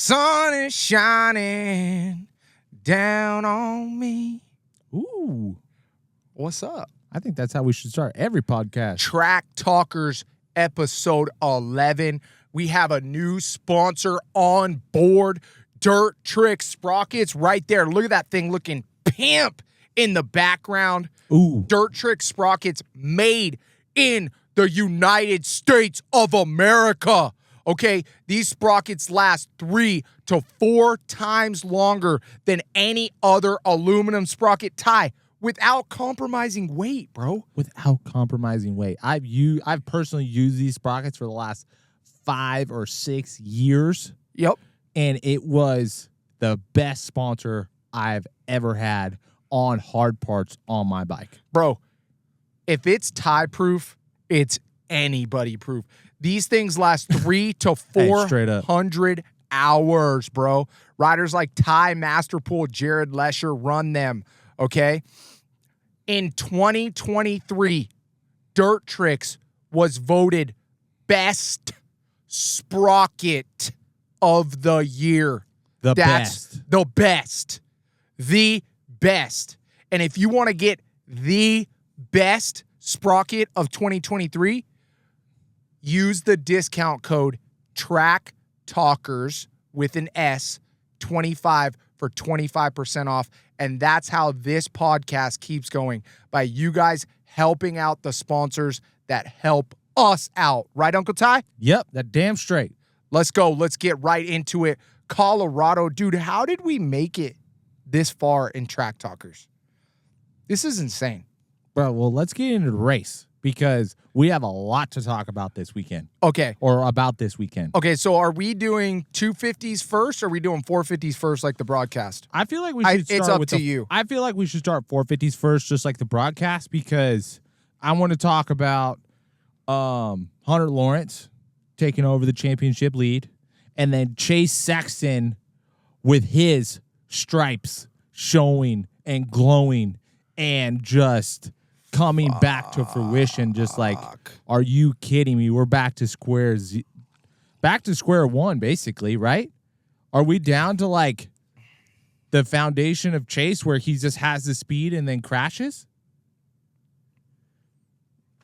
sun is shining down on me. Ooh. What's up? I think that's how we should start every podcast. Track Talkers episode 11. We have a new sponsor on board. Dirt Trick Sprockets right there. Look at that thing looking pimp in the background. Ooh. Dirt Trick Sprockets made in the United States of America. Okay, these sprockets last 3 to 4 times longer than any other aluminum sprocket tie without compromising weight, bro. Without compromising weight. I've personally used these sprockets for the last 5 or 6 years. Yep. And it was the best sponsor I've ever had on hard parts on my bike. Bro, if it's tie proof, it's anybody proof. These things last 3 to 400 hours, bro. Riders like Ty Masterpool, Jared Lesher run them, okay? In 2023, Dirt Tricks was voted best sprocket of the year. That's best. the best. The best. And if you want to get the best sprocket of 2023, use the discount code TRACKTALKERS with an S, 25 for 25% off. And that's how this podcast keeps going, by you guys helping out the sponsors that help us out. Right, Uncle Ty? Yep, that damn straight. Let's go. Let's get right into it. Colorado. Dude, how did we make it this far in Track Talkers? This is insane. Bro, well, let's get into the race because we have a lot to talk about this weekend. Okay. Or about this weekend. Okay, so are we doing 250s first, or are we doing 450s first like the broadcast? I feel like we should start it's up with to you. I feel like we should start 450s first, just like the broadcast, because I want to talk about Hunter Lawrence taking over the championship lead, and then Chase Sexton with his stripes showing and glowing and just coming back to fruition. Just like, are you kidding me? We're back to square one, basically, right? Are we down to like the foundation of Chase where he just has the speed and then crashes?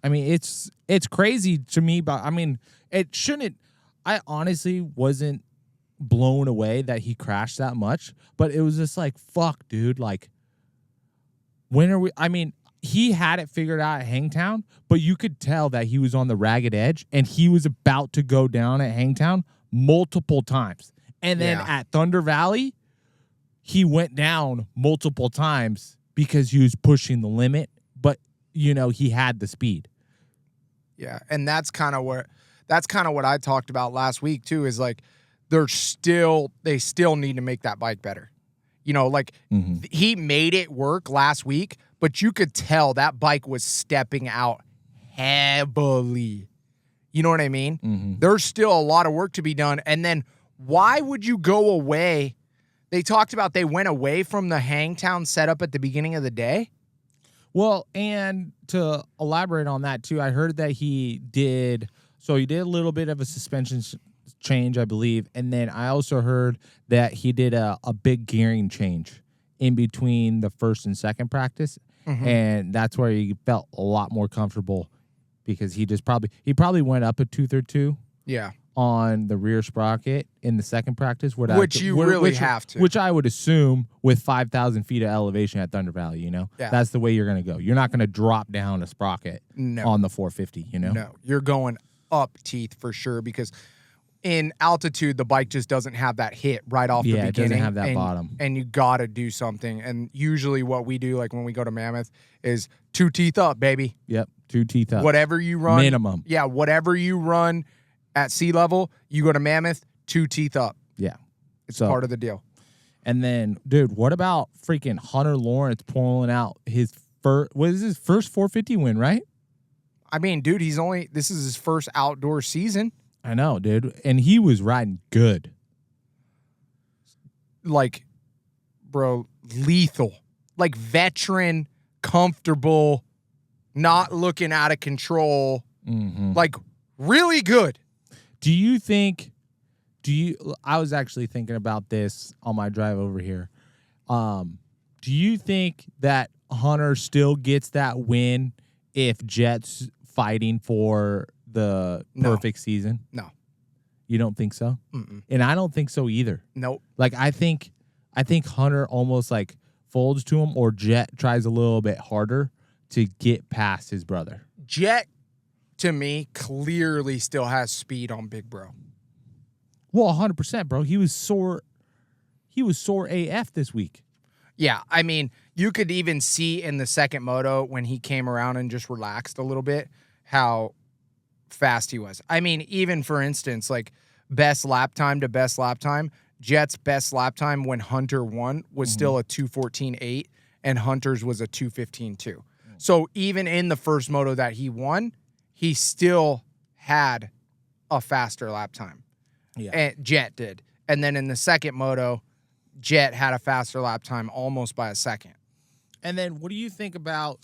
I mean, it's crazy to me, but I mean, it shouldn't. I honestly wasn't blown away that he crashed that much, but it was just like, fuck, dude. Like, when are we? I mean, he had it figured out at Hangtown, but you could tell that he was on the ragged edge and he was about to go down at Hangtown multiple times. And then at Thunder Valley, he went down multiple times because he was pushing the limit, but you know, he had the speed. Yeah, and that's kind of what I talked about last week too, is like they still need to make that bike better. You know, like he made it work last week, but you could tell that bike was stepping out heavily. You know what I mean? Mm-hmm. There's still a lot of work to be done. And then why would you go away? They talked about they went away from the Hangtown setup at the beginning of the day. Well, and to elaborate on that too, I heard that he did a little bit of a suspension change, I believe, and then I also heard that he did a big gearing change in between the first and second practice, and that's where he felt a lot more comfortable because he probably went up a tooth or two. Yeah. On the rear sprocket in the second practice, which you have to. Which I would assume with 5,000 feet of elevation at Thunder Valley, you know? Yeah. That's the way you're going to go. You're not going to drop down a sprocket on the 450, you know? No, you're going up teeth for sure, because in altitude, the bike just doesn't have that hit right off the beginning. It doesn't have that bottom. And you got to do something. And usually what we do, like when we go to Mammoth, is 2 teeth up, baby. Yep, 2 teeth up. Whatever you run. Minimum. Yeah, whatever you run at sea level, you go to Mammoth, 2 teeth up. Yeah. It's part of the deal. And then, dude, what about freaking Hunter Lawrence pulling out his first 450 win, right? I mean, dude, this is his first outdoor season. I know, dude. And he was riding good. Like, bro, lethal. Like, veteran, comfortable, not looking out of control. Mm-hmm. Like, really good. Do you think I was actually thinking about this on my drive over here. Do you think that Hunter still gets that win if Jet's fighting for the perfect season? No. You don't think so? Mm-mm. And I don't think so either. Nope. Like, I think Hunter almost like folds to him, or Jet tries a little bit harder to get past his brother. Jet, to me, clearly still has speed on Big Bro. Well, 100%, bro. He was sore AF this week. Yeah, I mean, you could even see in the second moto when he came around and just relaxed a little bit how fast he was. I mean, even for instance, like best lap time to best lap time, Jet's best lap time when Hunter won was still a 2:14.8, and Hunter's was a 2:15.2. So even in the first moto that he won, he still had a faster lap time. Yeah. And Jet did. And then in the second moto, Jet had a faster lap time almost by a second. And then what do you think about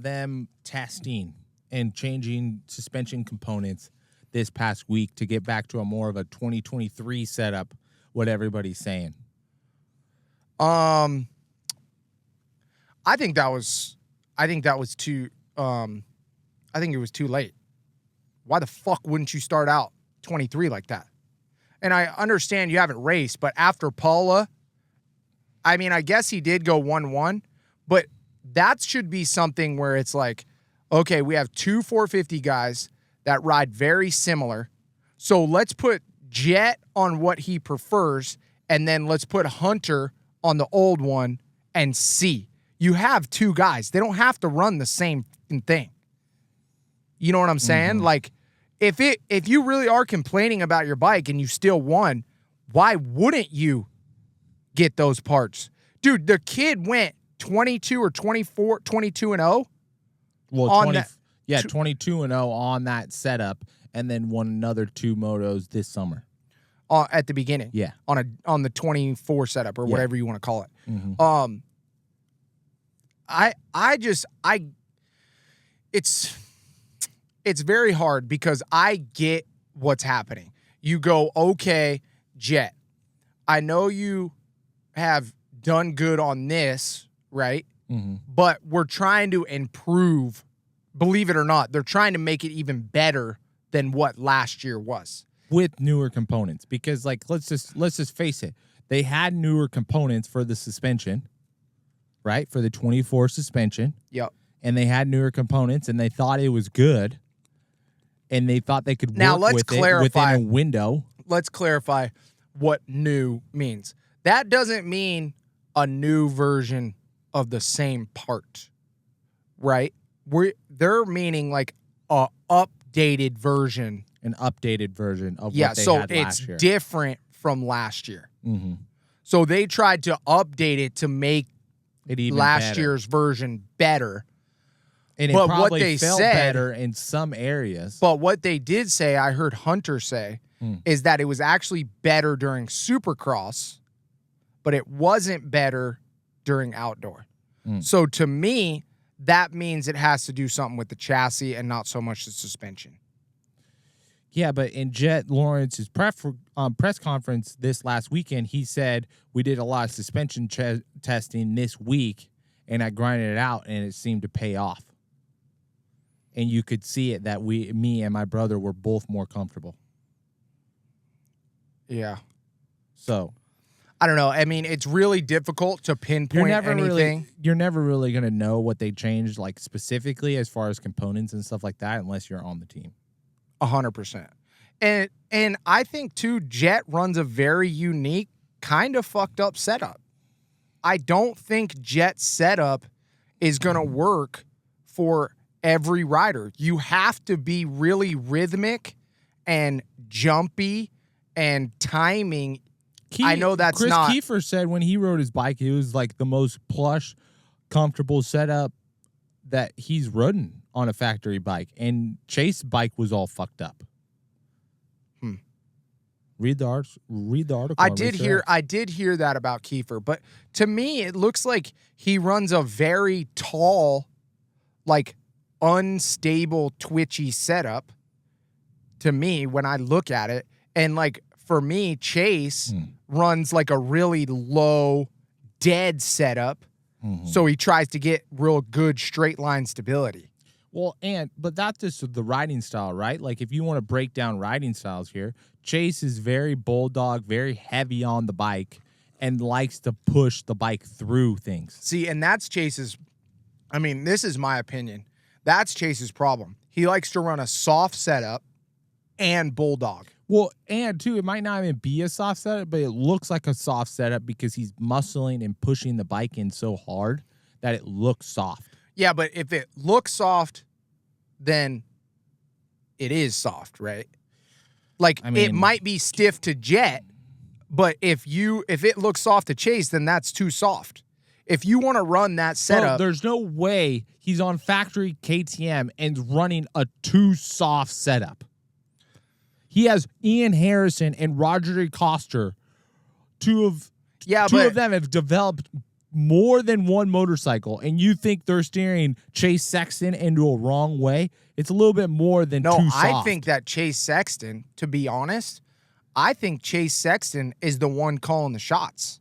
them testing and changing suspension components this past week to get back to a more of a 2023 setup, what everybody's saying? I think it was too late. Why the fuck wouldn't you start out 23 like that? And I understand you haven't raced, but after Paula, I mean, I guess he did go 1-1, but that should be something where it's like, okay, we have two 450 guys that ride very similar. So let's put Jet on what he prefers, and then let's put Hunter on the old one and see. You have two guys. They don't have to run the same thing. You know what I'm saying? Like, if you really are complaining about your bike and you still won, why wouldn't you get those parts? Dude, the kid went 22 or 24, 22-0. Well, 22-0 on that setup, and then won another two motos this summer. At the beginning. Yeah. On the 24 setup or whatever you want to call it. Mm-hmm. It's very hard because I get what's happening. You go, okay, Jet, I know you have done good on this, right? Mm-hmm. But we're trying to improve. Believe it or not, they're trying to make it even better than what last year was. With newer components, because like let's just face it, they had newer components for the suspension, right? For the 24 suspension. Yep. And they had newer components, and they thought it was good, and they thought they could work now, let's with clarify, it within a window. Let's clarify what new means. That doesn't mean a new version of the same part, right? They're meaning like a updated version. An updated version of what they had last year. Yeah, so it's different from last year. Mm-hmm. So they tried to update it to make it even last better. Year's version better. And it but probably what they felt said, better in some areas. But what they did say, I heard Hunter say, is that it was actually better during Supercross, but it wasn't better during outdoor. So to me, that means it has to do something with the chassis and not so much the suspension. Yeah, but in Jet Lawrence's press conference this last weekend, he said, we did a lot of suspension testing this week, and I grinded it out, and it seemed to pay off. And you could see it that me and my brother were both more comfortable. Yeah. So, I don't know. I mean, it's really difficult to pinpoint anything. You're never really going to know what they changed, like specifically as far as components and stuff like that, unless you're on the team. 100%. And I think, too, Jet runs a very unique, kind of fucked up setup. I don't think Jet's setup is going to work for every rider. You have to be really rhythmic and jumpy and timing. I know that's Chris not. Kiefer said when he rode his bike, it was like the most plush, comfortable setup that he's ridden on a factory bike, and Chase's bike was all fucked up. Read the article. I did hear that about Kiefer, but to me, it looks like he runs a very tall, like unstable, twitchy setup. To me, when I look at it, and like for me, Chase runs like a really low, dead setup. So he tries to get real good straight line stability. Well, but that's just the riding style, right? Like if you want to break down riding styles here, Chase is very bulldog, very heavy on the bike, and likes to push the bike through things. See, and that's Chase's, I mean, this is my opinion. That's Chase's problem. He likes to run a soft setup and bulldog. Well, and too, it might not even be a soft setup, but it looks like a soft setup because he's muscling and pushing the bike in so hard that it looks soft. Yeah, but if it looks soft, then it is soft, right? Like, I mean, it might be stiff to jet, but if it looks soft to Chase, then that's too soft. If you want to run that setup, there's no way he's on factory KTM and running a too soft setup. He has Ian Harrison and Roger DeCoster. Two of them have developed more than one motorcycle, and you think they're steering Chase Sexton into a wrong way? It's a little bit more than too soft. I think that Chase Sexton, to be honest, I think Chase Sexton is the one calling the shots.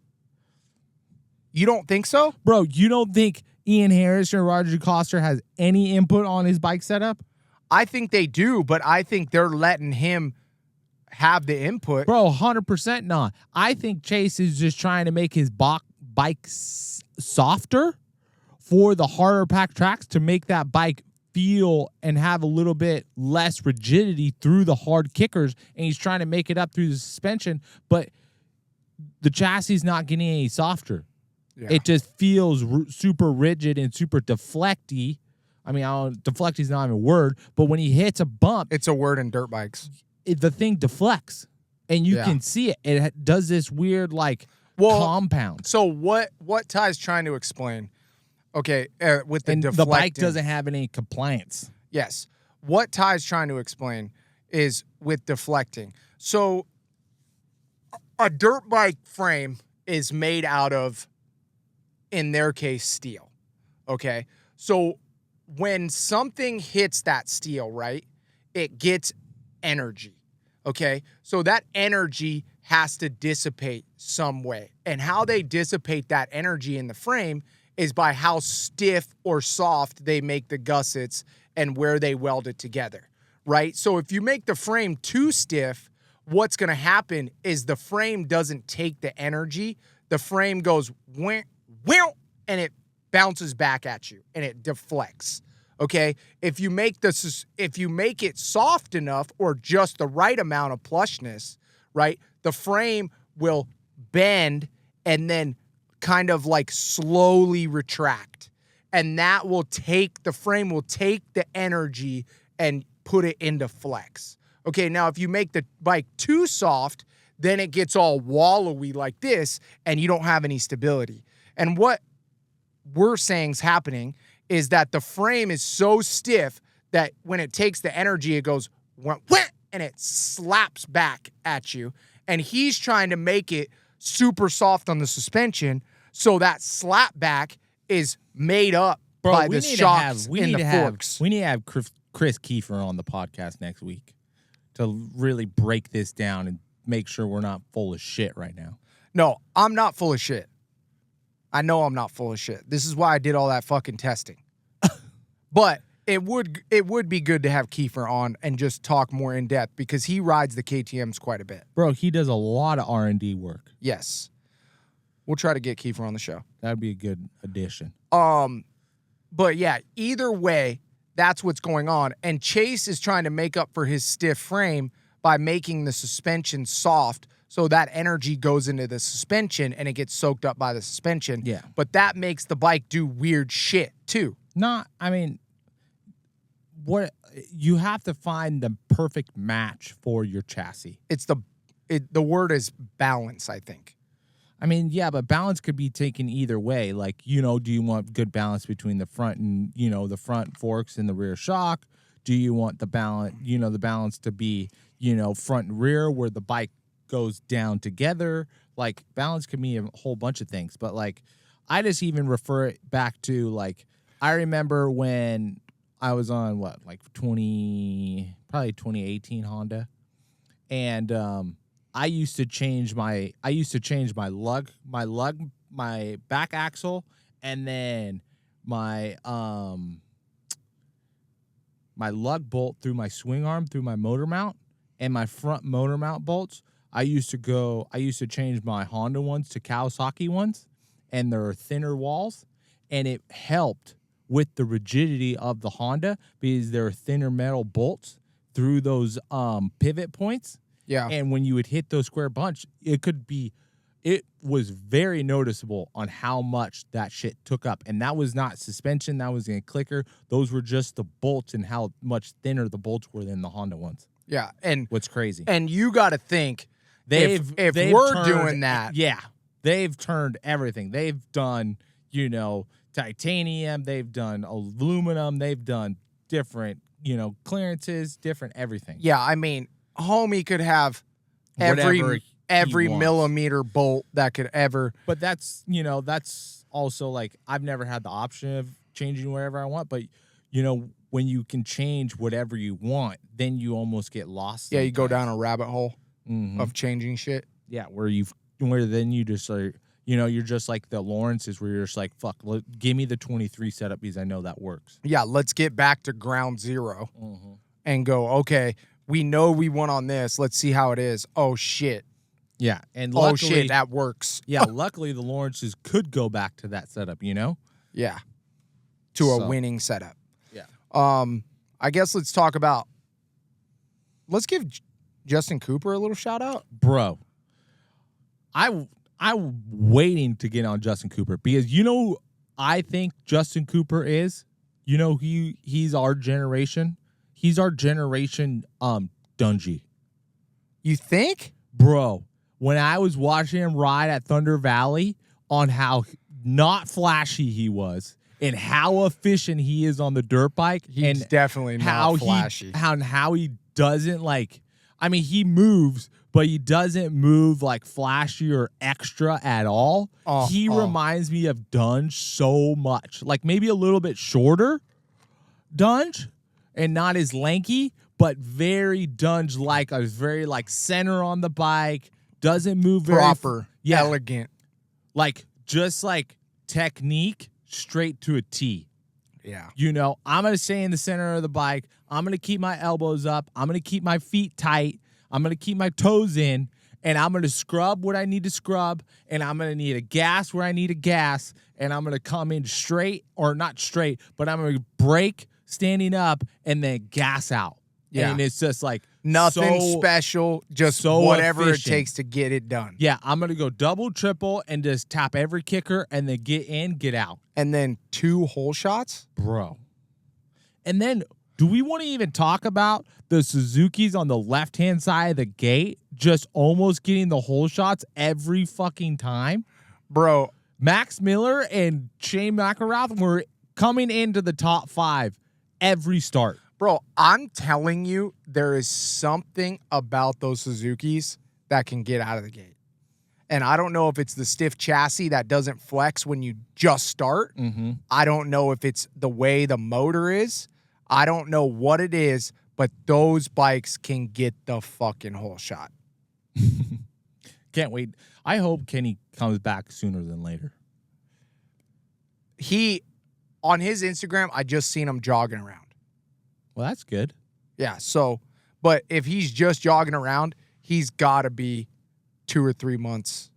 You don't think so? Bro, you don't think Ian Harrison or Roger DeCoster has any input on his bike setup? I think they do, but I think they're letting him have the input. Bro, 100% not. I think Chase is just trying to make his bike softer for the harder packed tracks to make that bike feel and have a little bit less rigidity through the hard kickers, and he's trying to make it up through the suspension, but the chassis is not getting any softer. Yeah. It just feels super rigid and super deflecty. I mean, deflecty is not even a word, but when he hits a bump, it's a word in dirt bikes. The thing deflects, and you can see it. It does this weird compound. So what Ty's trying to explain? Okay, with the deflecting, the bike doesn't have any compliance. Yes, what Ty's trying to explain is with deflecting. So a dirt bike frame is made out of, in their case, steel. Okay, so when something hits that steel, right, it gets energy, okay? So that energy has to dissipate some way. And how they dissipate that energy in the frame is by how stiff or soft they make the gussets and where they weld it together, right? So if you make the frame too stiff, what's going to happen is the frame doesn't take the energy. The frame goes, and it bounces back at you, and it deflects. Okay, if you make it soft enough or just the right amount of plushness, right, the frame will bend and then kind of like slowly retract, and that will take the energy and put it into flex. Okay, now if you make the bike too soft, then it gets all wallowy like this, and you don't have any stability. And what we're saying is happening is that the frame is so stiff that when it takes the energy, it goes, and it slaps back at you. And he's trying to make it super soft on the suspension, so that slap back is made up by the shocks in the forks. We need to have Chris Kiefer on the podcast next week to really break this down and make sure we're not full of shit right now. No, I'm not full of shit. I know I'm not full of shit. This is why I did all that fucking testing. But it would be good to have Kiefer on and just talk more in depth because he rides the KTMs quite a bit. Bro, he does a lot of R&D work. Yes. We'll try to get Kiefer on the show. That'd be a good addition. But yeah, either way, that's what's going on. And Chase is trying to make up for his stiff frame by making the suspension soft, so that energy goes into the suspension and it gets soaked up by the suspension. Yeah. But that makes the bike do weird shit too. What you have to find the perfect match for your chassis. The word is balance, I think. I mean, yeah, but balance could be taken either way. Like, do you want good balance between the front and, the front forks and the rear shock? Do you want the balance to be, front and rear where the bike goes down together? Like, balance can mean a whole bunch of things. But, like, I just even refer it back to, like, I remember when I was on, probably 2018 Honda. And I used to change my back axle, and then my lug bolt through my swing arm through my motor mount, and my front motor mount bolts. I used to change my Honda ones to Kawasaki ones, and they're thinner walls, and it helped with the rigidity of the Honda because there are thinner metal bolts through those pivot points. Yeah. And when you would hit those square bunch, it was very noticeable on how much that shit took up. And that was not suspension, that was in a clicker. Those were just the bolts and how much thinner the bolts were than the Honda ones. Yeah. And what's crazy. And you got to think, if we're doing that. Yeah. They've turned everything. They've done, titanium, they've done aluminum, they've done different, clearances, different everything. Yeah, I mean, homie could have every millimeter bolt that could ever. But that's also like, I've never had the option of changing whatever I want, but when you can change whatever you want, then you almost get lost. Yeah, you go down a rabbit hole of changing shit. Yeah, where then you just like, you're just like the Lawrences where you're just like, fuck, give me the 23 setup because I know that works. Yeah, let's get back to ground zero and go, okay, we know we won on this. Let's see how it is. Oh, shit. Yeah, and luckily, that works. Yeah, luckily the Lawrences could go back to that setup, Yeah, to a winning setup. Yeah. I guess let's give Justin Cooper a little shout out. Bro, I'm waiting to get on Justin Cooper because I think Justin Cooper is, he's our generation. He's our generation Dungy. You think? Bro, when I was watching him ride at Thunder Valley on how not flashy he was and how efficient he is on the dirt bike. He's and definitely not flashy. How he doesn't he moves, but he doesn't move like flashy or extra at all. He reminds me of Dunge so much. Like maybe a little bit shorter Dunge and not as lanky, but very Dunge-like. I was very like center on the bike, doesn't move very proper, elegant. Like just like technique straight to a T. Yeah. I'm going to stay in the center of the bike. I'm going to keep my elbows up. I'm going to keep my feet tight. I'm going to keep my toes in, and I'm going to scrub what I need to scrub, and I'm going to need a gas where I need a gas, and I'm going to come in straight, or not straight, but I'm going to brake standing up and then gas out. Yeah. And it's just like nothing special, just whatever it takes to get it done. Yeah, I'm going to go double, triple, and just tap every kicker and then get in, get out. And then 2 hole shots? Bro. And then, do we want to even talk about the Suzukis on the left-hand side of the gate just almost getting the hole shots every fucking time? Bro. Max Miller and Shane McElrath were coming into the top 5 every start. Bro, I'm telling you, there is something about those Suzukis that can get out of the gate. And I don't know if it's the stiff chassis that doesn't flex when you just start. I don't know if it's the way the motor is. I don't know what it is, but those bikes can get the fucking whole shot. Can't wait. I hope Kenny comes back sooner than later. On his Instagram, I just seen him jogging around. Well, that's good. Yeah, but if he's just jogging around, he's got to be 2 or 3 months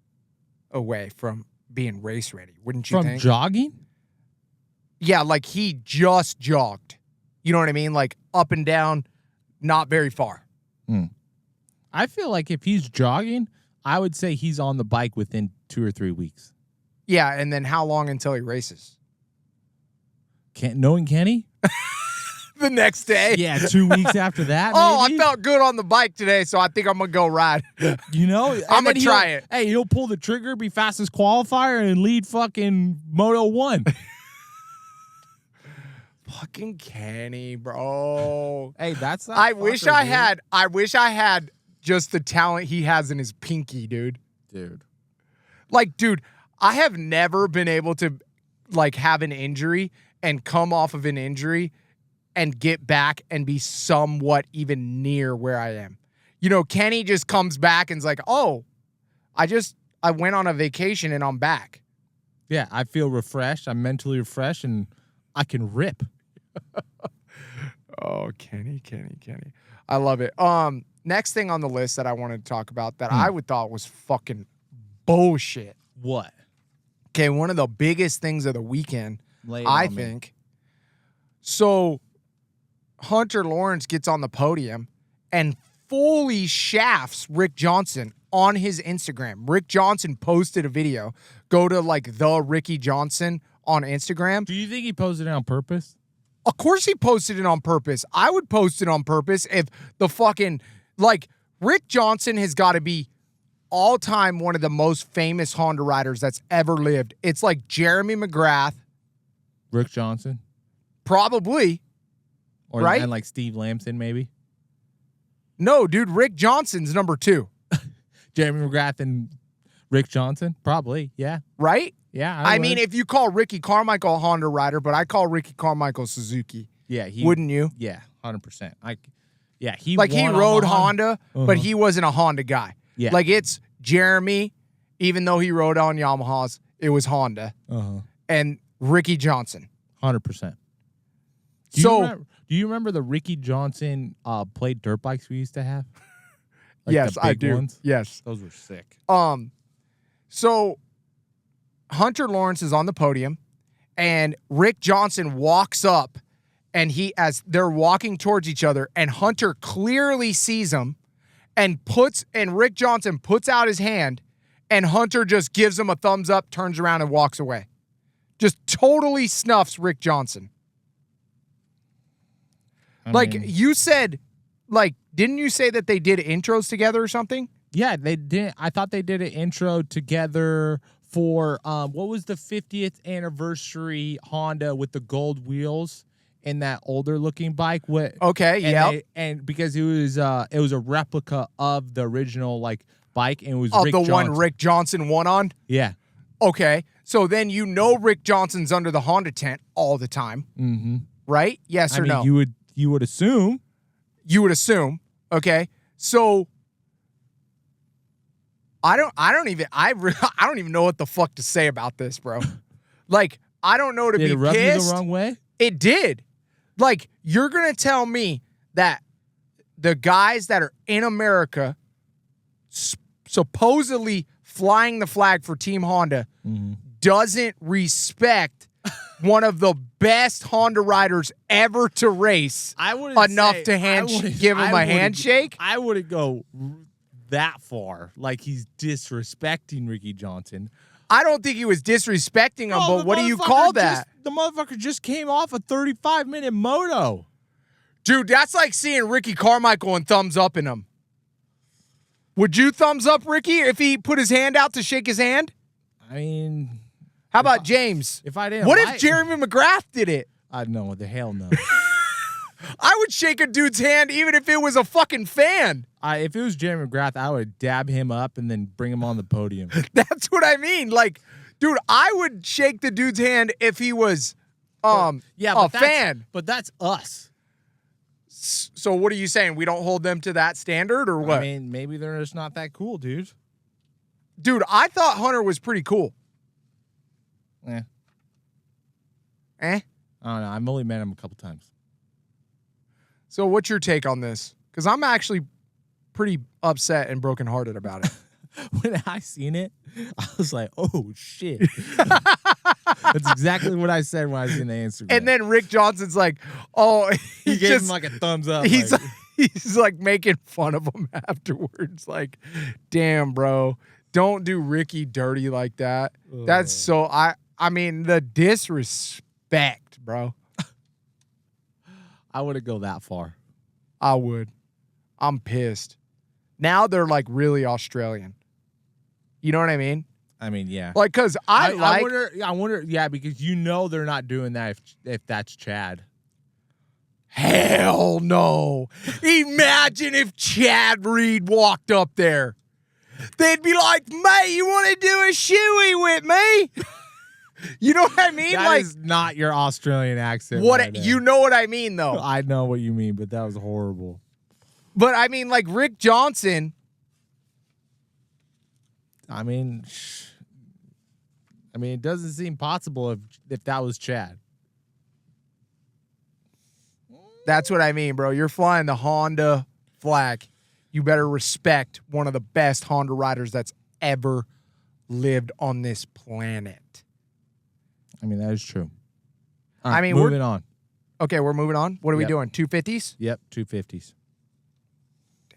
away from being race ready, wouldn't you think? From jogging? Yeah, like he just jogged. You know what I mean? Like up and down, not very far. I feel like if he's jogging, I would say he's on the bike within 2 or 3 weeks. Yeah, and then how long until he races? Knowing Kenny? The next day. Yeah, 2 weeks after that. I felt good on the bike today, so I think I'm going to go ride. I'm going to try it. Hey, he'll pull the trigger, be fastest qualifier, and lead fucking Moto 1. Fucking Kenny, bro. Hey, that's not I wish I had just the talent he has in his pinky, dude. Like, dude, I have never been able to like have an injury and come off of an injury and get back and be somewhat even near where I am. Kenny just comes back and's like, oh, I went on a vacation and I'm back. Yeah, I feel refreshed. I'm mentally refreshed, and I can rip. Oh, Kenny. I love it. Next thing on the list that I wanted to talk about that I would thought was fucking bullshit. What? Okay, one of the biggest things of the weekend, I think. So Hunter Lawrence gets on the podium and fully shafts Rick Johnson on his Instagram. Rick Johnson posted a video. Go to like the Ricky Johnson on Instagram. Do you think he posted it on purpose? Of course he posted it on purpose. I would post it on purpose if the fucking, like, Rick Johnson has got to be all-time one of the most famous Honda riders that's ever lived. It's like Jeremy McGrath. Rick Johnson? Probably. Or, right? And like Steve Lamson, maybe? No, dude, Rick Johnson's number 2. Jeremy McGrath and Rick Johnson? Probably, yeah. Right? Yeah, I mean, if you call Ricky Carmichael a Honda rider, but I call Ricky Carmichael Suzuki. Yeah, wouldn't you? Yeah, 100%. He rode Honda, but he wasn't a Honda guy. Yeah. Like, it's Jeremy, even though he rode on Yamahas, it was Honda. And Ricky Johnson. 100%. Do you remember the Ricky Johnson played dirt bikes we used to have? Like yes, I do. Ones? Yes. Those were sick. So Hunter Lawrence is on the podium, and Rick Johnson walks up, and as they're walking towards each other, and Hunter clearly sees him, and Rick Johnson puts out his hand, and Hunter just gives him a thumbs up, turns around, and walks away. Just totally snuffs Rick Johnson. You said, didn't you say that they did intros together or something? Yeah, they did. I thought they did an intro together for what was the 50th anniversary Honda with the gold wheels and that older looking bike. Okay, yeah. And because it was a replica of the original bike, and it was Rick Johnson. One Rick Johnson won on? Yeah. Okay, so then Rick Johnson's under the Honda tent all the time. Mm-hmm. Right? Yes or no? You would assume. You would assume. Okay. So I don't even know what the fuck to say about this, bro. I don't know to did be it rub pissed. You the wrong way? It did. You're going to tell me that the guys that are in America supposedly flying the flag for Team Honda doesn't respect one of the best Honda riders ever to race enough to give him a handshake? I wouldn't go that far. He's disrespecting Ricky Johnson. I don't think he was disrespecting him, but what do you call that? The motherfucker just came off a 35-minute moto. Dude, that's like seeing Ricky Carmichael and thumbs up in him. Would you thumbs up Ricky if he put his hand out to shake his hand? I mean... How about James? If I didn't, what if Jeremy McGrath did it? I'd know. The hell no. I would shake a dude's hand even if it was a fucking fan. If it was Jeremy McGrath, I would dab him up and then bring him on the podium. That's what I mean. Dude, I would shake the dude's hand if he was a fan. But that's us. So what are you saying? We don't hold them to that standard or what? I mean, maybe they're just not that cool, dude. Dude, I thought Hunter was pretty cool. Eh? I don't know. I've only met him a couple times. So what's your take on this? Because I'm actually pretty upset and brokenhearted about it. When I seen it, I was like, oh, shit. That's exactly what I said when I seen the Instagram. And then Rick Johnson's like, oh. He gave him a thumbs up. He's making fun of him afterwards. Damn, bro. Don't do Ricky dirty like that. That's so... I mean, the disrespect, bro. I wouldn't go that far. I would. I'm pissed. Now they're really Australian. You know what I mean? I mean, yeah. Because I wonder, yeah, because they're not doing that if that's Chad. Hell no. Imagine if Chad Reed walked up there. They'd be like, mate, you want to do a shoey with me? You know what I mean? That is not your Australian accent. You know what I mean, though. I know what you mean, but that was horrible. But I mean, like Rick Johnson. I mean, it doesn't seem possible if that was Chad. That's what I mean, bro. You're flying the Honda flag. You better respect one of the best Honda riders that's ever lived on this planet. I mean, that is true. All I right, mean, moving on. Okay, we're moving on. What are we doing? 250s? Yep, 250s.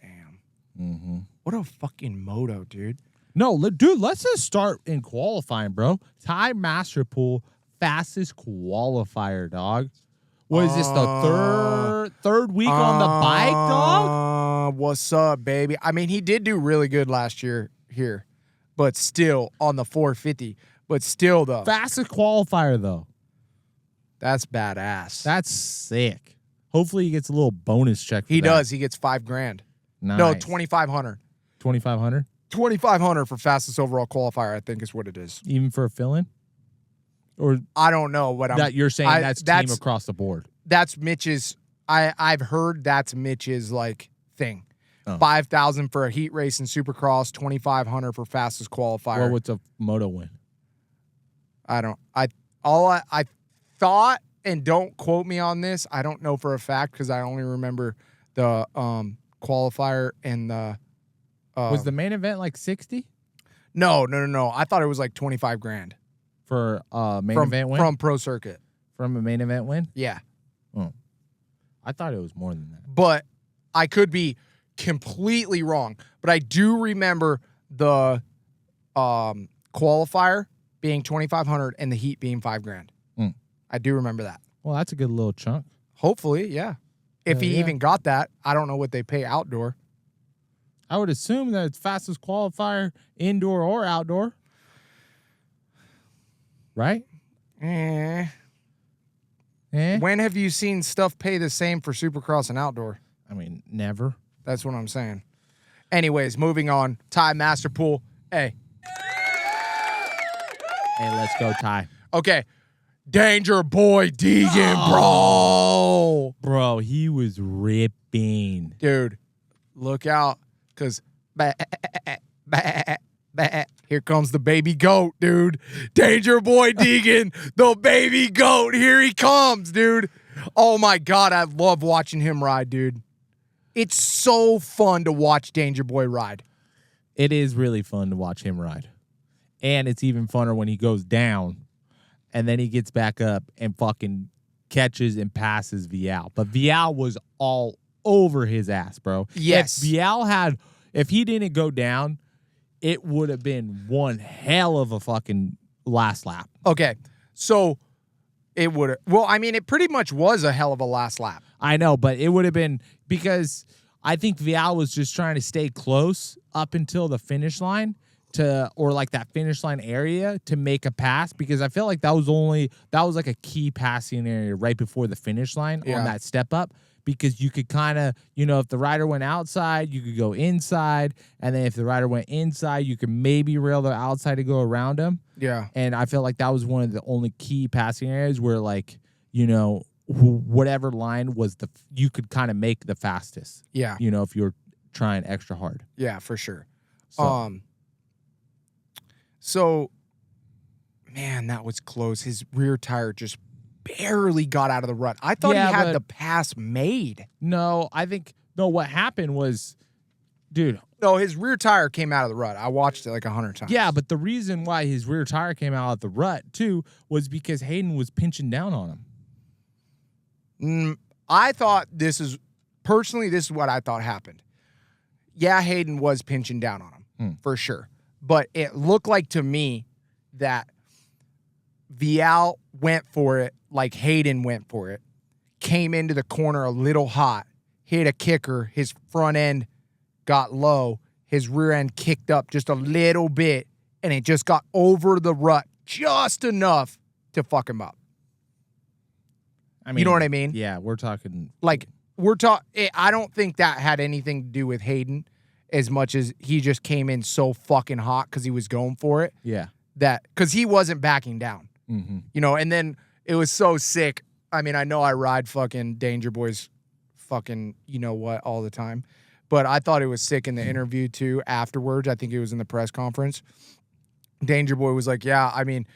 Damn. Mm-hmm. What a fucking moto, dude. No, dude, let's just start in qualifying, bro. Ty Masterpool, fastest qualifier, dog. What is this, the third week on the bike, dog? What's up, baby? I mean, he did do really good last year here, but still on the 450. But still, though. Fastest qualifier, though. That's badass. That's sick. Hopefully he gets a little bonus check for He that. does. He gets $5,000. Nice. No, 2,500. 2,500? 2,500 for fastest overall qualifier, I think is what it is. Even for a fill-in? Or I don't know what that you're saying that's team across the board. That's Mitch's. I've heard that's Mitch's like thing. Oh. 5,000 for a heat race in Supercross, 2,500 for fastest qualifier. Well, what's a moto win? I thought, and don't quote me on this, I don't know for a fact because I only remember the qualifier and the. Was the main event like 60? No. I thought it was like 25 grand. For main event win? From Pro Circuit. From a main event win? Yeah. Oh. I thought it was more than that. But I could be completely wrong. But I do remember the qualifier being 2,500 and the heat being $5,000. I do remember that. Well, that's a good little chunk. Hopefully, yeah. If he even got that, I don't know what they pay outdoor. I would assume that it's fastest qualifier, indoor or outdoor. Right? When have you seen stuff pay the same for Supercross and outdoor? I mean, never. That's what I'm saying. Anyways, moving on. Ty Masterpool. Hey. Hey, let's go, Ty. Okay. Danger Boy Deegan, bro. Bro, he was ripping. Dude, look out. Because here comes the baby goat, dude. Danger Boy Deegan, the baby goat. Here he comes, dude. Oh, my God. I love watching him ride, dude. It's so fun to watch Danger Boy ride. It is really fun to watch him ride. And it's even funner when he goes down and then he gets back up and fucking catches and passes Vial. But Vial was all over his ass, bro. Yes. If he didn't go down, it would have been one hell of a fucking last lap. Okay. So it would have, well, I mean, it pretty much was a hell of a last lap. I know, but it would have been because I think Vial was just trying to stay close up until the finish line or like that finish line area to make a pass, because I felt like that was like a key passing area right before the finish line on that step up, because you could kind of, if the rider went outside, you could go inside, and then if the rider went inside, you could maybe rail the outside to go around him. Yeah. And I felt like that was one of the only key passing areas where, like, whatever line was you could kind of make the fastest. Yeah. If you're trying extra hard. Yeah, for sure. So, man, that was close. His rear tire just barely got out of the rut. I thought he had the pass made. No, what happened was, dude. No, his rear tire came out of the rut. I watched it like 100 times. Yeah, but the reason why his rear tire came out of the rut, too, was because Hayden was pinching down on him. I thought this is what I thought happened. Yeah, Hayden was pinching down on him, for sure. But it looked like to me that Vial went for it like Hayden went for it, came into the corner a little hot, hit a kicker, his front end got low, his rear end kicked up just a little bit, and it just got over the rut just enough to fuck him up. I mean, you know what I mean? Yeah, we're talking. Like, I don't think that had anything to do with Hayden as much as he just came in so fucking hot because he was going for it. Yeah. Because he wasn't backing down. Mm-hmm. And then it was so sick. I mean, I know I ride fucking Danger Boys fucking, all the time. but I thought it was sick in the interview too afterwards. I think it was in the press conference. Danger Boy was like, yeah, I mean,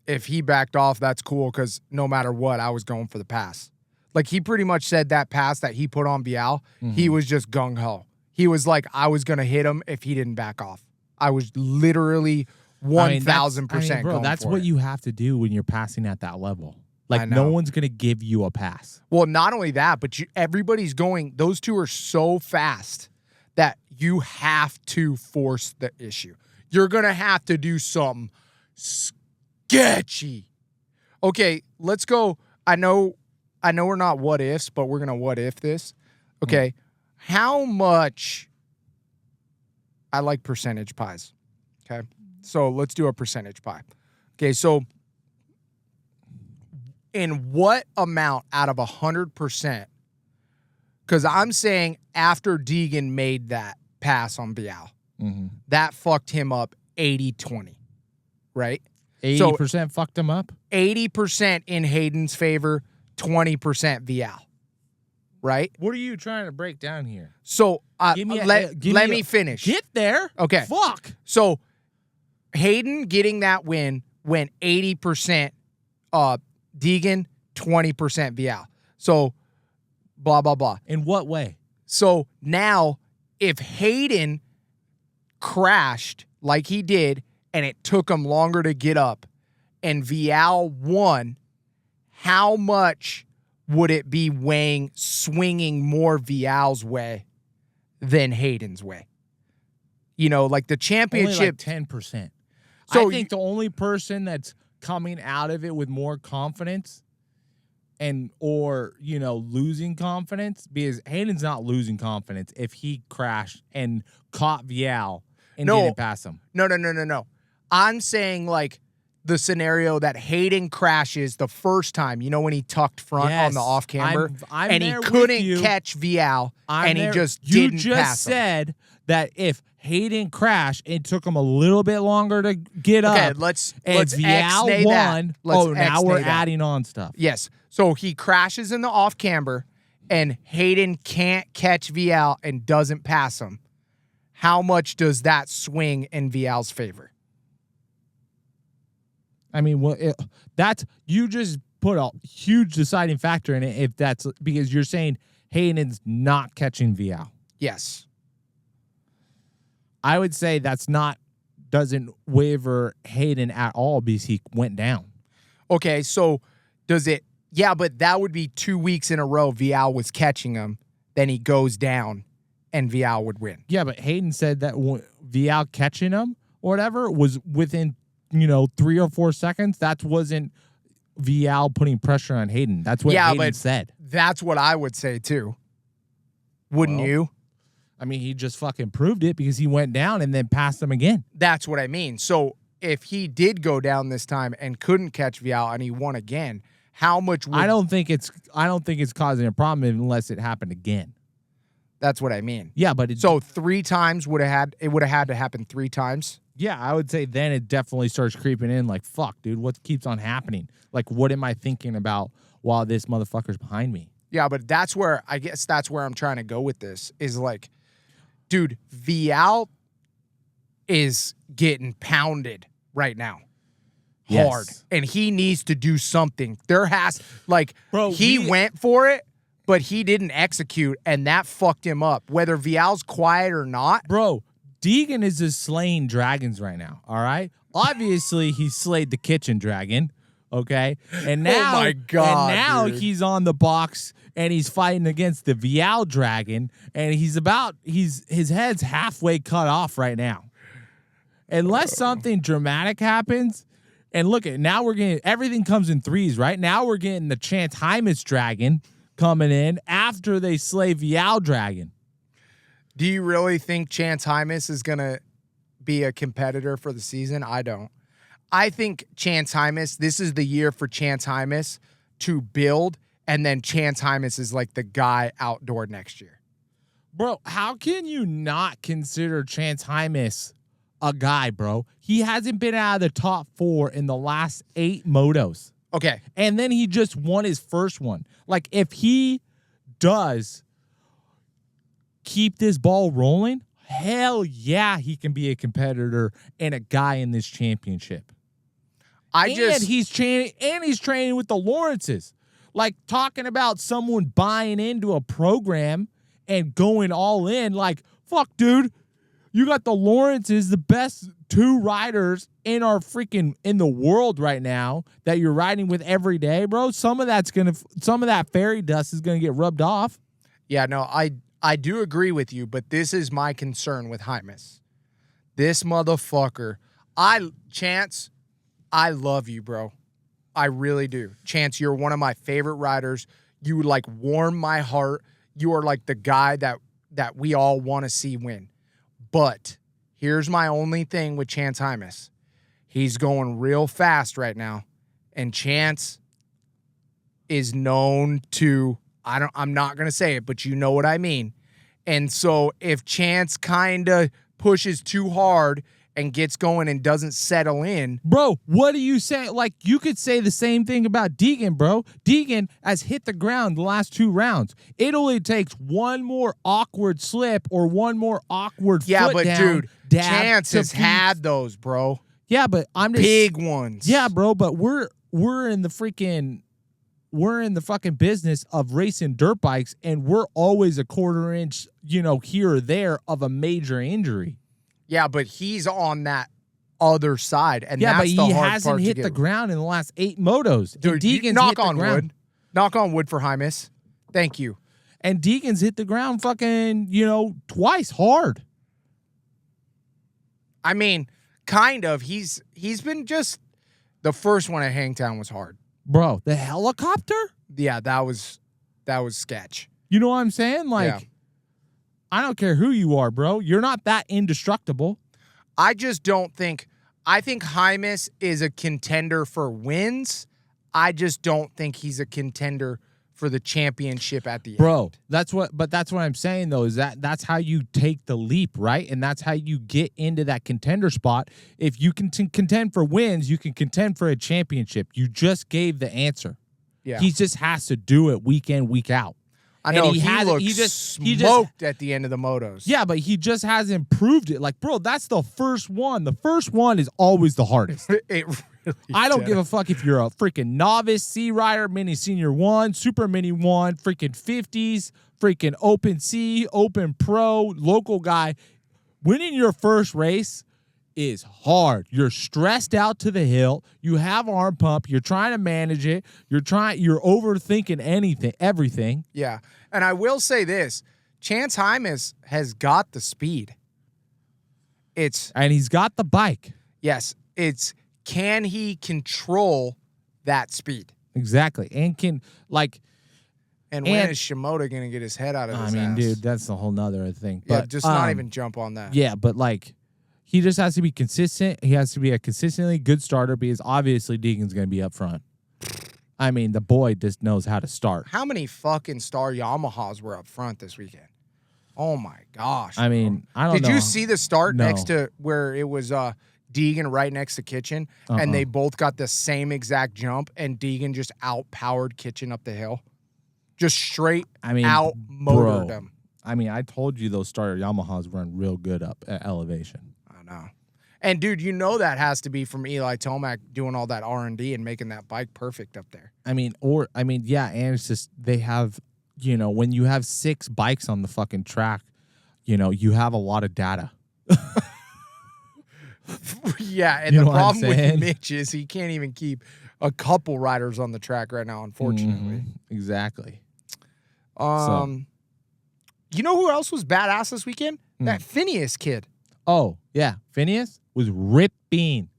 if he backed off, that's cool because no matter what, I was going for the pass. Like, he pretty much said that pass that he put on Vial, he was just gung-ho. He was like, I was going to hit him if he didn't back off. I was literally 1,000% bro, going that's for what it. you have to do when you're passing at that level. Like, no one's going to give you a pass. Well, not only that, but everybody's going, those two are so fast that you have to force the issue. You're going to have to do something sketchy. Okay, let's go. I know we're not what ifs, but we're going to what if this. Okay, how much, I like percentage pies. Okay, so let's do a percentage pie. Okay, so in what amount out of 100%, because I'm saying after Deegan made that pass on Vial, that fucked him up 80-20, right? 80% so, fucked him up? 80% in Hayden's favor, 20% Vial, right? What are you trying to break down here? So let me finish. Get there. Okay. Fuck. So Hayden getting that win went 80% Deegan, 20% Vial. So blah, blah, blah. In what way? So now if Hayden crashed like he did and it took him longer to get up and Vial won, how much would it be swinging more Vial's way than Hayden's way? You know, like the championship. Only like 10%. So I think the only person that's coming out of it with more confidence or losing confidence, because Hayden's not losing confidence if he crashed and caught Vial and didn't pass him. No. I'm saying like the scenario that Hayden crashes the first time, when he tucked front on the off camber and he couldn't catch Vial and he just didn't pass him. You just said that if Hayden crashed, it took him a little bit longer to get up. Okay, let's Vial won. Now we're adding on stuff. Yes. So he crashes in the off camber and Hayden can't catch Vial and doesn't pass him. How much does that swing in Vial's favor? I mean, you just put a huge deciding factor in it if that's because you're saying Hayden's not catching Vial. Yes. I would say doesn't waver Hayden at all because he went down. Okay, so does it? Yeah, but that would be 2 weeks in a row Vial was catching him, then he goes down, and Vial would win. Yeah, but Hayden said that Vial catching him or whatever was within 3 or 4 seconds. That wasn't Vial putting pressure on Hayden. That's what Hayden said. That's what I would say too. Wouldn't you? I mean, he just fucking proved it because he went down and then passed him again. That's what I mean. So if he did go down this time and couldn't catch Vial and he won again, how much would... I don't think it's causing a problem unless it happened again. That's what I mean. Yeah, but so 3 times would have had to happen 3 times. Yeah, I would say then it definitely starts creeping in like, fuck, dude, what keeps on happening? Like, what am I thinking about while this motherfucker's behind me? Yeah, but that's where I'm trying to go with this is like, dude, Vial is getting pounded right now. Hard. Yes. And he needs to do something. Bro, he went for it, but he didn't execute, and that fucked him up. Whether Vial's quiet or not. Bro, Deegan is just slaying dragons right now, all right? Obviously, he slayed the kitchen dragon, okay? And now, oh my God, and now dude. He's on the box and he's fighting against the Vial dragon, and his head's halfway cut off right now. Unless something dramatic happens, and look at now we're getting everything comes in 3s, right? Now we're getting the Chance Hymas dragon coming in after they slay Vial dragon. Do you really think Chance Hymas is going to be a competitor for the season? I don't. I think Chance Hymas, this is the year for Chance Hymas to build, and then Chance Hymas is like the guy outdoor next year. Bro, how can you not consider Chance Hymas a guy, bro? He hasn't been out of the top 4 in the last 8 motos. Okay. And then he just won his first one. Like, if he does keep this ball rolling, hell yeah, he can be a competitor and a guy in this championship. He's training with the Lawrences. Like, talking about someone buying into a program and going all in. Like, fuck, dude. You got the Lawrences, the best 2 riders in the world right now that you're riding with every day, bro. Some of that fairy dust is gonna get rubbed off. Yeah, no, I do agree with you, but this is my concern with Hymas. This motherfucker. Chance, I love you, bro. I really do. Chance, you're one of my favorite riders. You like warm my heart. You are like the guy that we all want to see win. But here's my only thing with Chance Hymas. He's going real fast right now. And Chance is known to, I'm not going to say it, but you know what I mean. And so if Chance kind of pushes too hard and gets going and doesn't settle in. Bro, what do you say? Like, you could say the same thing about Deegan, bro. Deegan has hit the ground the last 2 rounds. It only takes one more awkward slip or one more awkward foot down. Yeah, but dude, Chance has had those, bro. Yeah, but I'm just big ones. Yeah, bro, but we're in the fucking business of racing dirt bikes, and we're always a quarter inch, here or there of a major injury. Yeah, but he's on that other side, and yeah, that's but the he hard hasn't part hit to the get. ground in the last 8 motos. Dude, Deegan's knock hit on the ground. wood. Knock on wood for Hymas. Thank you. And Deegan's hit the ground fucking, twice hard. I mean, kind of. He's been just the first one at Hangtown was hard. Bro, the helicopter? Yeah, that was sketch. You know what I'm saying? Like, Yeah. I don't care who you are, bro. You're not that indestructible. I just don't think. I think Hymas is a contender for wins. I just don't think he's a contender for the championship at the end. Bro, that's what I'm saying though, is that's how you take the leap, right? And that's how you get into that contender spot. If you can contend for wins, you can contend for a championship. You just gave the answer. Yeah. He just has to do it week in, week out. I know, And he smoked at the end of the motos. Yeah, but he just hasn't proved it. Like, bro, that's the first one. The first one is always the hardest. It really I don't give a fuck if you're a freaking novice, C rider, mini senior 1, super mini 1, freaking 50s, freaking open C, open pro, local guy. Winning your first race is hard. You're stressed out to the hilt. You have arm pump. You're trying to manage it. You're overthinking everything. Yeah. And I will say this, Chance Hymas has got the speed. And he's got the bike. Yes, can he control that speed? Exactly. And can, like... And when is Shimoda going to get his head out of his ass? Dude, that's a whole nother thing. Yeah, But, just not even jump on that. Yeah, but, like... He just has to be consistent. He has to be a consistently good starter because obviously Deegan's going to be up front. I mean, the boy just knows how to start. How many fucking star Yamahas were up front this weekend? Oh, my gosh. I mean, I don't know. Did you see the start No. next to where it was Deegan right next to Kitchen, and they both got the same exact jump, and Deegan just outpowered Kitchen up the hill? Just straight outmotored him. I mean, I told you those starter Yamahas run real good up at elevation. No. And, dude, that has to be from Eli Tomac doing all that R&D and making that bike perfect up there. Yeah, and it's just they have, when you have 6 bikes on the fucking track, you have a lot of data. Yeah, and the problem with Mitch is he can't even keep a couple riders on the track right now, unfortunately. Exactly. You know who else was badass this weekend? That Phineas kid. Oh, yeah. Phineas was ripping.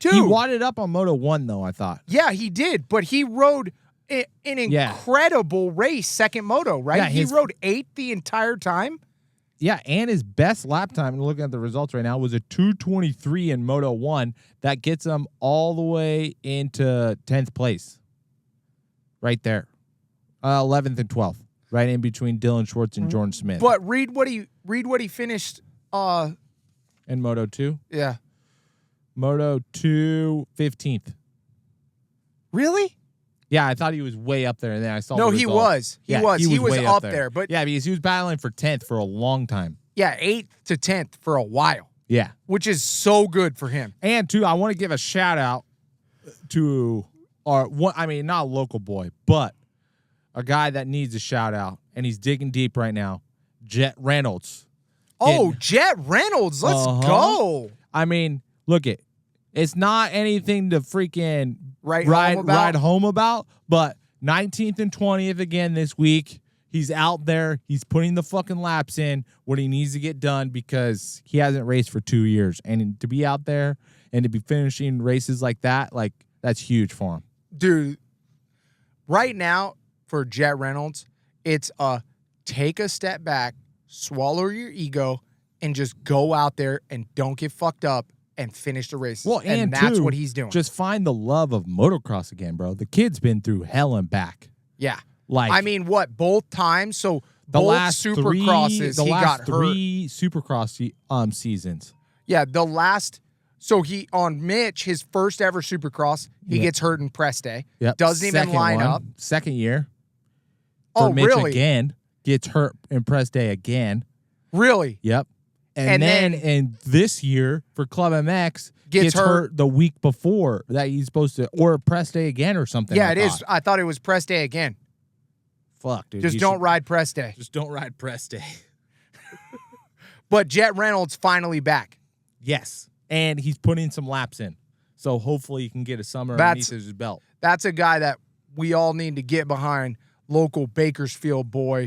Dude. He wadded up on Moto 1, though, I thought. Yeah, he did. But he rode an incredible race, second moto, right? Yeah, he rode 8th the entire time. Yeah, and his best lap time, looking at the results right now, was a 2:23 in Moto 1. That gets him all the way into 10th place. Right there. 11th and 12th. Right in between Dylan Schwartz and Jordan Smith. But read what he finished in Moto 2? Yeah. Moto 2, 15th. Really? Yeah, I thought he was way up there, and then I saw. No, the he results. was. He was way up there. But yeah, because he was battling for 10th for a long time. yeah, 8th to 10th for a while. Yeah, which is so good for him. And too, I want to give a shout out to not a local boy, but a guy that needs a shout out, and he's digging deep right now. Jet Reynolds. Jet Reynolds, let's go. I mean, look it. It's not anything to freaking ride home about, but 19th and 20th again this week. He's out there. He's putting the fucking laps in what he needs to get done because he hasn't raced for 2 years. And to be out there and to be finishing races like that, that's huge for him. Dude, right now for Jet Reynolds, it's take a step back, swallow your ego, and just go out there and don't get fucked up and finish the races. Well, and that's what he's doing. Just find the love of motocross again, bro. The kid's been through hell and back. Yeah. I mean, both times? So the both last Supercrosses, he got hurt. 3 Supercross seasons. Yeah, so he on Mitch, his first ever Supercross, he gets hurt in press day. Yep. Doesn't even line up. Second year. For Mitch really? Again. Gets hurt in press day again. Really? Yep. And then in this year for Club MX, gets hurt the week before that he's supposed to, or press day again or something. Yeah, it is. I thought it was press day again. Fuck, dude. Just don't ride press day. Just don't ride press day. But Jet Reynolds finally back. Yes. And he's putting some laps in. So hopefully he can get a summer underneath his belt. That's a guy that we all need to get behind. Local Bakersfield boy,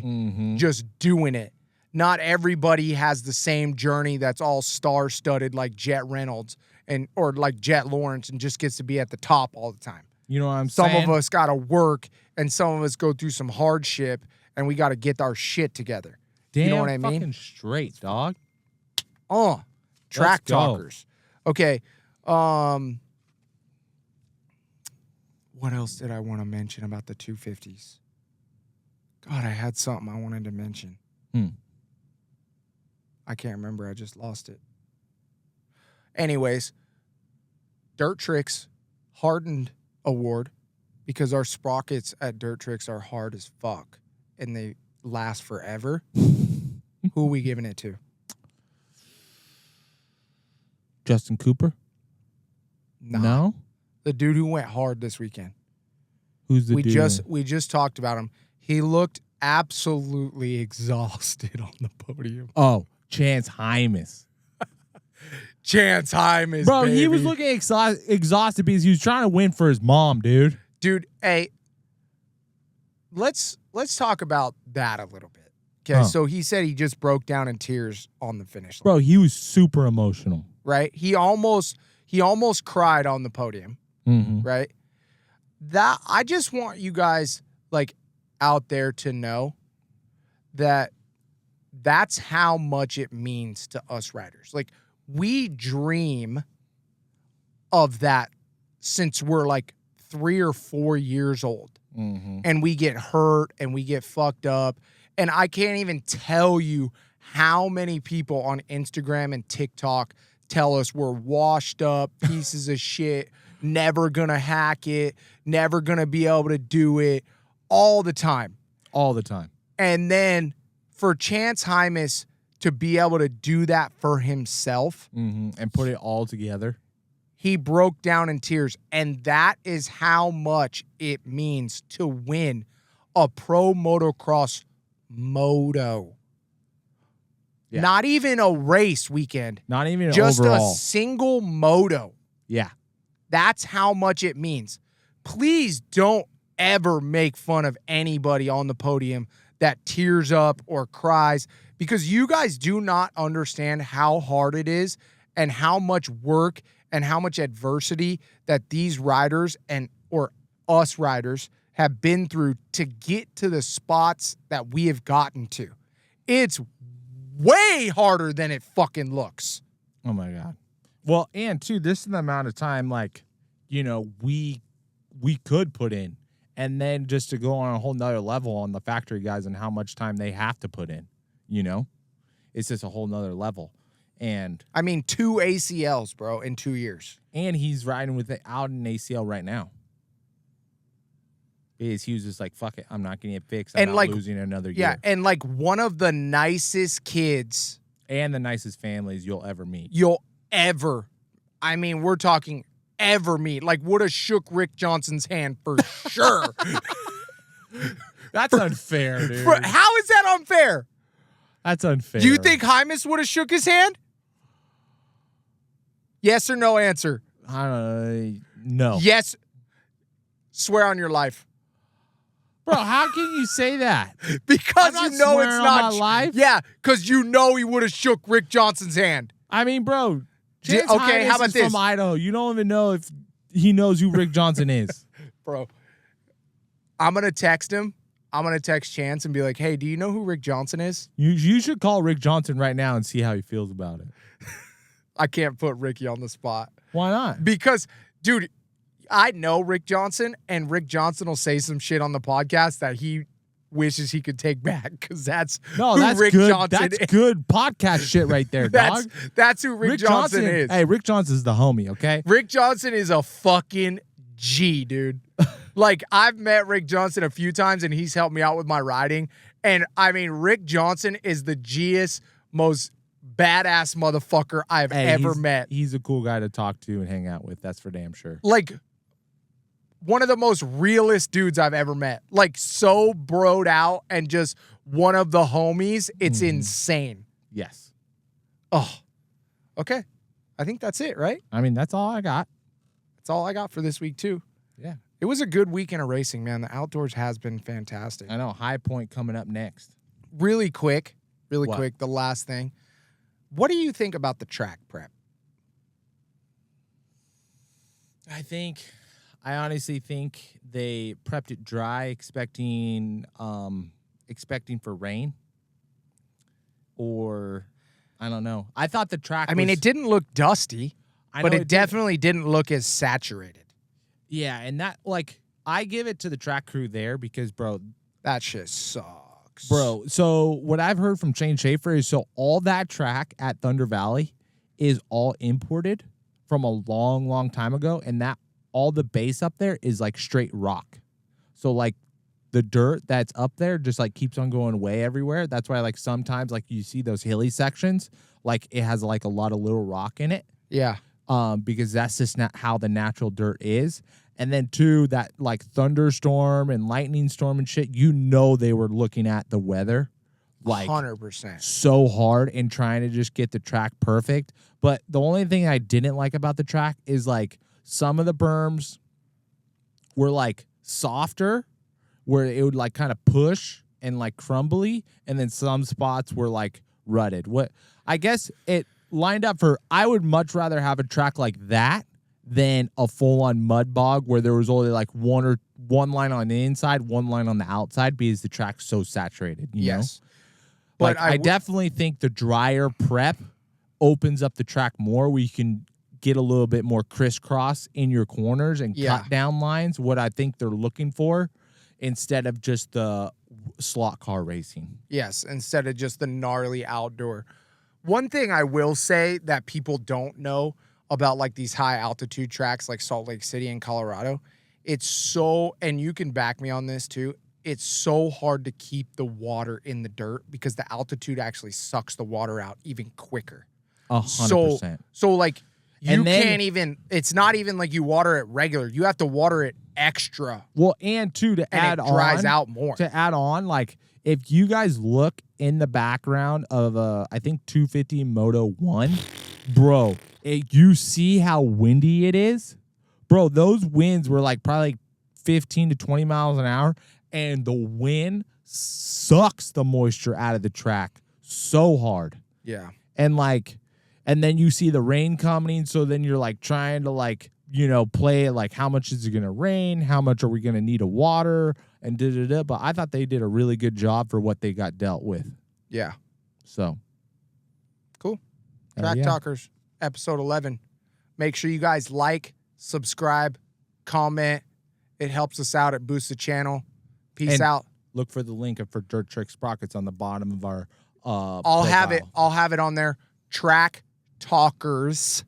just doing it. Not everybody has the same journey that's all star-studded like Jet Reynolds or like Jet Lawrence and just gets to be at the top all the time. You know what I'm saying? Some of us got to work and some of us go through some hardship and we got to get our shit together. Damn, you know what I mean? Fucking straight, dog. Track talkers. Okay. What else did I want to mention about the 250s? God, I had something I wanted to mention. I can't remember. I just lost it. Anyways, Dirt Tricks hardened award because our sprockets at Dirt Tricks are hard as fuck and they last forever. Who are we giving it to? Justin Cooper? Nah. No? The dude who went hard this weekend. Who's the dude? We just talked about him. He looked absolutely exhausted on the podium. Oh, Chance Hymas. Chance Hymas, bro, baby. He was looking exhausted because he was trying to win for his mom, dude. Dude, hey, let's talk about that a little bit. Okay, so he said he just broke down in tears on the finish line. Bro, he was super emotional. Right? He almost cried on the podium. Right? That I just want you guys out there to know that that's how much it means to us riders. We dream of that since we're 3 or 4 years old. And we get hurt and we get fucked up. And I can't even tell you how many people on Instagram and TikTok tell us we're washed up pieces of shit, never gonna hack it, never gonna be able to do it, all the time. All the time. And then for Chance Hymas to be able to do that for himself. And put it all together. He broke down in tears. And that is how much it means to win a pro motocross moto. Yeah. Not even a race weekend. Not even just overall. A single moto. Yeah. That's how much it means. Please don't ever make fun of anybody on the podium that tears up or cries because you guys do not understand how hard it is and how much work and how much adversity that these riders or us riders have been through to get to the spots that we have gotten to. It's way harder than it fucking looks. Oh my God. Well, and too, this is the amount of time we could put in. And then just to go on a whole nother level on the factory guys and how much time they have to put in, it's just a whole nother level. And I mean, 2 ACLs, bro, in 2 years. And he's riding without an ACL right now. Because he was just like, fuck it, I'm not getting it fixed. And, I'm not losing another year. Yeah, and like one of the nicest kids and the nicest families you'll ever meet. You'll ever, I mean, we're talking ever meet. Like, would have shook Rick Johnson's hand for sure. That's unfair, dude. How is that unfair? That's unfair. Do you think Hymus would have shook his hand? Yes or no answer? No. Yes. Swear on your life. Bro, how can you say that? Because I'm you not know swearing it's on not. my life. Yeah, because you know he would have shook Rick Johnson's hand. I mean, bro. Okay, how about this? From Idaho. You don't even know if he knows who Rick Johnson is. Bro, I'm going to text him. I'm going to text Chance and be like, hey, do you know who Rick Johnson is? You should call Rick Johnson right now and see how he feels about it. I can't put Ricky on the spot. Why not? Because, dude, I know Rick Johnson, and Rick Johnson will say some shit on the podcast that he wishes he could take back, because that's who Rick good. Johnson That's is. Good podcast shit right there, dog. That's who Rick Johnson is. Hey, Rick Johnson's the homie, okay? Rick Johnson is a fucking G, dude. Like, I've met Rick Johnson a few times, and he's helped me out with my riding. And, I mean, Rick Johnson is the G-est, most badass motherfucker I've ever met. He's a cool guy to talk to and hang out with. That's for damn sure. Like, one of the most realest dudes I've ever met. Like, so broed out and just one of the homies. It's insane. Yes. Oh, okay. I think that's it, right? I mean, that's all I got. That's all I got for this week, too. Yeah. It was a good weekend of racing, man. The outdoors has been fantastic. I know. High Point coming up next. Really quick, What? the last thing. What do you think about the track prep? I honestly think they prepped it dry, expecting for rain. Or, I don't know. I thought the track I mean, it didn't look dusty, but it did. definitely didn't look as saturated. Yeah, and that, like, I give it to the track crew there because, bro, That shit sucks. Bro, so what I've heard from Shane Schaefer is all that track at Thunder Valley is all imported from a long, long time ago, and that all the base up there is like straight rock. So like the dirt that's up there just like keeps on going away everywhere. That's why like sometimes like you see those hilly sections, like it has like a lot of little rock in it. Yeah. Because that's just not how the natural dirt is. And then, two, that, like, thunderstorm and lightning storm and shit, you know they were looking at the weather, like, 100%. so hard and trying to just get the track perfect. But the only thing I didn't like about the track is, like, some of the berms were, like, softer, where it would, like, kind of push and, like, crumbly. And then some spots were, like, rutted. I guess it lined up for, I would much rather have a track like that than a full-on mud bog where there was only like one line on the inside, one line on the outside because the track's so saturated. You know? But I definitely think the drier prep opens up the track more where you can get a little bit more crisscross in your corners and cut down lines, what I think they're looking for, instead of just the slot car racing. Yes, instead of just the gnarly outdoor. One thing I will say that people don't know about like these high altitude tracks like Salt Lake City and Colorado, it's so, and you can back me on this too, it's so hard to keep the water in the dirt because the altitude actually sucks the water out even quicker. 100%. So like you can't even, it's not even like you water it regular. You have to water it extra. Well, and two, to add on, it dries out more. To add on, like if you guys look in the background of I think 250 Moto 1, bro, you see how windy it is? Bro, those winds were like probably 15 to 20 miles an hour, and the wind sucks the moisture out of the track so hard. Yeah. And then you see the rain coming, so then you're like trying to like, you know, play it like how much is it going to rain? How much are we going to need of water? And da-da-da. But I thought they did a really good job for what they got dealt with. Yeah. So. Cool. Track Talkers, episode 11. Make sure you guys like, subscribe, comment. It helps us out. It boosts the channel. Peace out. Look for the link for Dirt Trick Sprockets on the bottom of our I'll have it on there. Track Talkers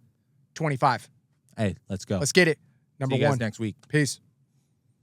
25. Hey, let's go. Let's get it. Number See you guys one. next week. Peace.